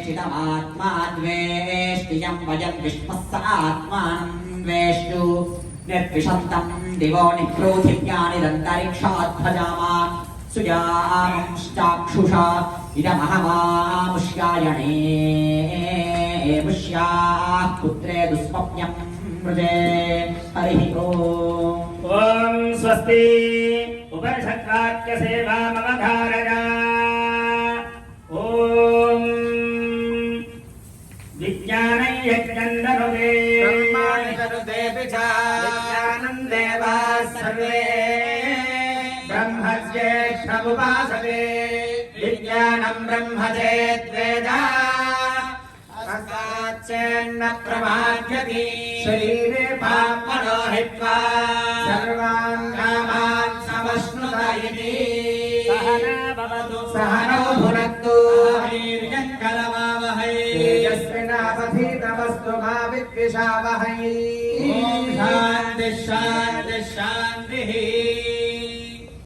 द्वेष्टितमात्मा द्वेष्टियं वयं विष्णुः स आत्मानं द्वेष्टु निर्विशन्तं दिवो निक्रोधिव्या निरन्तरिक्षात् भजामान् सुयामुश्चाक्षुषा इदमहमामुष्यायणे पुष्याः पुत्रे दुष्पप्न्यं मृजे हरिः ॐ स्वस्ति उपनिषद्वाक्य सेवा मम धारया ॐ विज्ञानं यज्ञन्दनुदे ब्रह्माणि तनुदे विज्ञानं देवाः सर्वे ब्रह्मज्येष्ठमुपासते विज्ञानं ब्रह्म चेद्वेदा अस्माच्चेन्न प्रमाद्यति शरीरे पापनो हित्वा सर्वान् कामान् समश्नुत इति सहनो भुनक्तु वीर्यङ्करवावहै तेजस्विनावधीतमस्तु मा विद्विषावहै ॐ शान्तिः शान्तिः शान्तिः